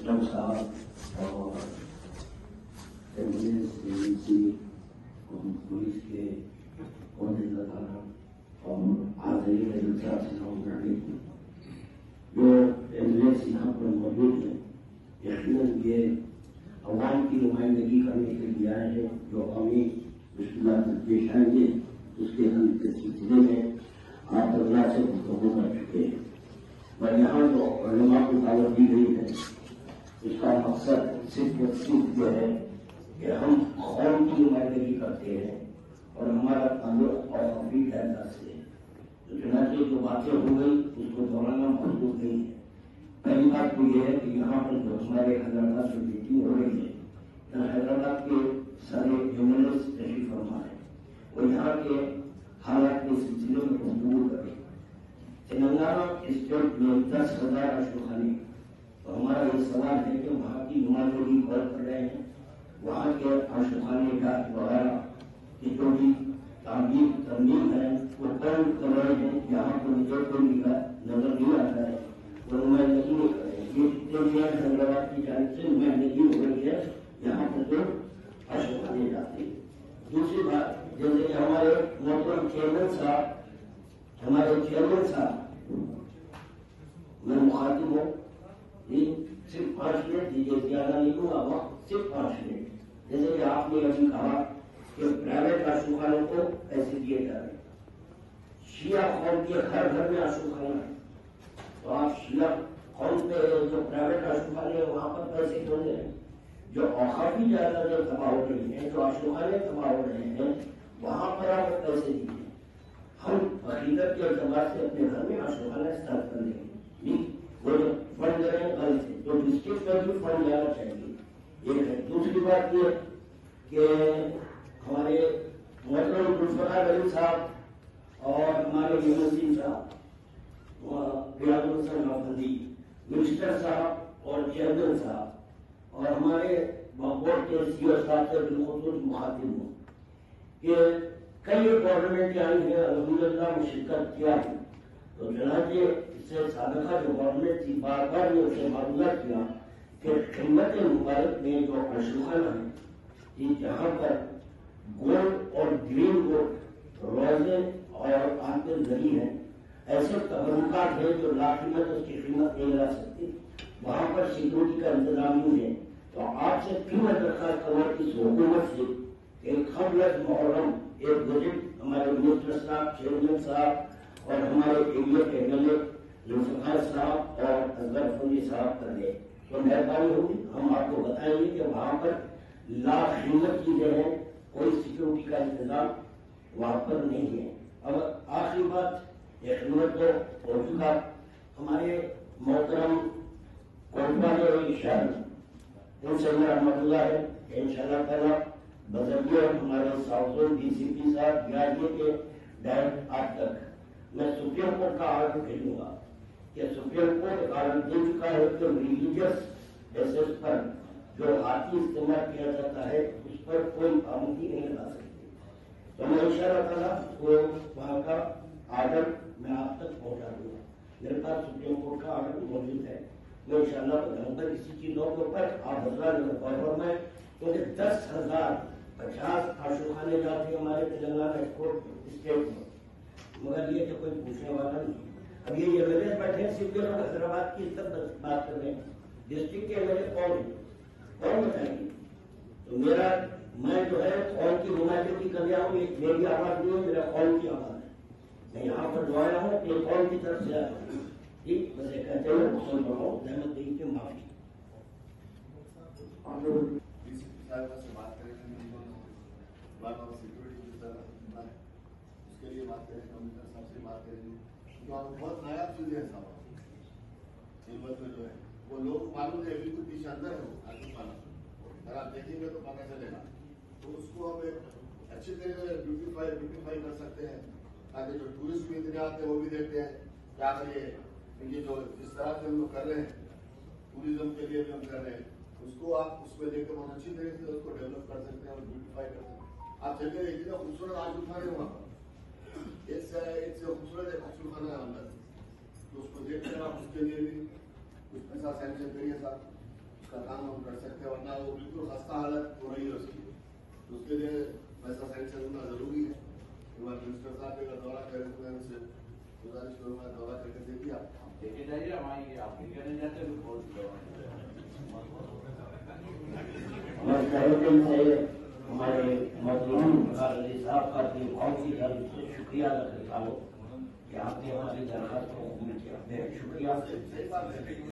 رستم صاحب اور پولیس کے اور حاضرین سے جو ایمبولینس یہاں پر موجود ہیں، یقیناً یہ عوام کی نمائندگی کرنے کے لیے آئے ہیں جو عوامی مشکلات پیش آئیں گے اس کے حل کے سلسلے میں آپ اللہ سے گفتگو کر چکے ہیں۔ اور یہاں جو علماء کو دعوت دی گئی ہے اس کا مقصد صرف یہ ہے کہ ہم قوم کی نمائندگی کرتے ہیں اور ہمارا تعلق اور تفریح انداز سے چنانچہ جو باتیں ہو گئی اس کو دہرانا مقصود نہیں ہے۔ پہلی بات تو یہ ہے کہ یہاں پر جو ہمارے حیدرآباد سے میٹنگ ہو رہی ہے، حیدرآباد کے سارے جرنلسٹ تشریف فرما ہے، وہ یہاں کے حالات کے سلسلے میں گفتگو کریں۔ تلنگانہ اسٹیٹ میں 10,000 اشرخانے، تو ہمارا یہ سوال ہے کہ وہاں کی نمائندگی کون کر رہے ہیں؟ وہاں کے اشرخانے کا وغیرہ کی جو بھی تعمیر ترمیم ہے وہ کون کر رہے ہیں؟ یہاں پر مجھے کوئی نظر نہیں آتا ہے، وہ نمائندگی نہیں کر رہے ہیں۔ یہ جتنے بھی حیدرآباد کی جانب سے نمائندگی ہو رہی ہے یہاں پر جو اشرخانے جاتے ہیں۔ دوسری بات، جیسے کہ ہمارے محترم چیئرمین صاحب میں مخاطب ہوں، صرف 5 منٹ دیجیے، زیادہ نہیں دوں گا وقت، صرف 5 منٹ۔ جیسے کہ آپ نے ابھی کہا کہ پرائیویٹ اشرخانوں کو پیسے دیے جا رہے ہیں، شیعہ قوم کے گھر گھر میں اشرخانہ ہے، تو آپ شیعہ قوم پہ جو پرائیویٹ اشرخانے ہیں وہاں پر پیسے کیوں دے رہے ہیں؟ جو اوقافی جائیدادیں تباہ ہو رہی ہیں، جو اشرخانے تباہ ہو رہے ہیں، وہاں پر آپ پیسے دیجیے۔ ہم عقیدت کے اعتبار سے اپنے گھر میں اشرخانہ اسٹارٹ کر لیں گے، وہ جو فنڈ دے رہے ہیں غلط ہے، تو ڈسٹرکٹ میں بھی فنڈ جانا چاہیے، یہ ہے۔ دوسری بات یہ کہ ہمارے محترم ذوالفقار علی صاحب اور ہمارے یونسی صاحب، ریاض الحسن نوبندی، منسٹر صاحب اور چیئرمین صاحب اور ہمارے بورڈ کے CEO صاحب سے بالخصوص مخاطب ہوں کہ کئی گورنمنٹ آئی ہیں، الحمدللہ میں شرکت کیا ہے، تو چنانچہ اس سے سابقہ جو گورنمنٹ تھی بار بار نے اسے معلومات کیا کہ خدمت مبارک میں جو اشرخانہ ہے جہاں پر گولڈ اور گرین گولڈ روزے اور آنکھیں زری ہیں، ایسے تبرکات ہیں جو لاقیمت اس کی قیمت نہیں لا سکتی، وہاں پر سیکورٹی کا انتظام نہیں ہے۔ تو آپ سے کیوں درخواست کروں اس حکومت سے کہ قبل از محرم ایک وزٹ ہمارے منسٹر صاحب، چیئرمین صاحب اور ہمارے ایریا کے MLA ذوالفقار صاحب اور اصغر افندی صاحب کر دیں تو مہربانی ہوگی۔ ہم آپ کو بتائیں گے کہ وہاں پر لاقیمت چیزیں ہیں، کوئی سیکورٹی کا انتظام وہاں پر نہیں ہے۔ اب آخری بات، ایک منٹ تو ہو چکا، ہمارے محترم کوٹوا نے شاعر ان سے میرا رحمۃ اللہ ہے کہ انشاءاللہ تعالیٰ بذریعہ ہمارے ساؤتھ زون DCP صاحب DIG کے ڈائریکٹ آج تک میں سپریم کورٹ کا آرڈر بھیجوں گا کہ سپریم کورٹ آرڈر دے چکا ہے کہ ریلیجیس بیسس پر جو ہاتھی استعمال کیا جاتا ہے اس پر کوئی پابندی نہیں لگا سکتے، تو میں انشاءاللہ تعالیٰ وہ وہاں کا آرڈر میں آپ تک پہنچا دوں گا۔ میرے پاس سپریم کورٹ کا آرڈر موجود ہے، میں انشاءاللہ بتاؤں گا کسی چیزوں کے اوپر آپ حضرات غور فرمائیں، کیونکہ 10,050 اشرخانے جاتے ہیں ہمارے تلنگانہ اسٹیٹ میں، مگر یہ کہ کوئی پوچھنے والا نہیں۔ اب یہ MLA بیٹھے ہیں، صرف لوگ حیدرآباد کی عزت بات کر رہے ہیں، ڈسٹرکٹ کے MLA کون ہے، کون بتائیں گے؟ تو میں جو ہے قوم کی نمائندگی کر رہا ہوں، ایک میری آواز نہیں ہے، میرا قوم کی آواز ہے، میں یہاں پر جو آیا ہوں کہ قوم کی طرف سے آیا ہوں، ٹھیک، بس یہ کہتے ہوئے سن رہا ہوں، زحمت دیں کہ معافی۔ اس کے لیے بات کریں، کمشنر صاحب سے بات کریں گے، تو آپ بہت نایاب چیزیں ہیں صاحب خدمت میں جو ہے وہ لوگ معلوم ہے بالکل پیچھے اندر ہے، وہ آگے معلوم اگر آپ دیکھیں گے تو پتہ چلے گا، تو اس کو ہم ایک اچھی طریقے سے بیوٹیفائی کر سکتے ہیں تاکہ جو ٹورسٹ بھی اتنے آتے ہیں وہ بھی دیکھتے ہیں کہ آخر یہ جو جس طرح سے ہم لوگ کر رہے ہیں ٹوریزم کے لیے بھی ہم کر رہے ہیں اس کو آپ اس میں دیکھ کے بہت اچھی طریقے سے اس کو ڈیولپ کر سکتے ہیں اور بیوٹیفائی کر سکتے ہیں۔ آپ چلے اتنا خوبصورت آج اٹھا رہے وہاں پر ایک سے خوبصورت ایک اشرخانہ ہے اندر، تو اس کو دیکھ کر آپ اس کے لیے بھی کچھ پیسہ سینکشن کریے صاحب، اس کا کام ہم کر سکتے ہیں، ورنہ وہ بالکل خستہ حالت ہو رہی ہے اس کی، تو اس کے لیے پیسہ سینکشن ہونا ضروری ہے۔ ایک بار منسٹر صاحب کا دورہ کریں تو میں ان سے گزارش کروں گا دورہ کر کے دیکھیے آپ دیکھے جائیے، ہماری آپ نہیں کرنے جاتے ہمارے مظلوم علی صاحب کا بھی بہت ہی دل سے شکریہ ادا کرتا ہوں کہ آپ نے ہماری درخواست کو قبول کیا۔ شکریہ۔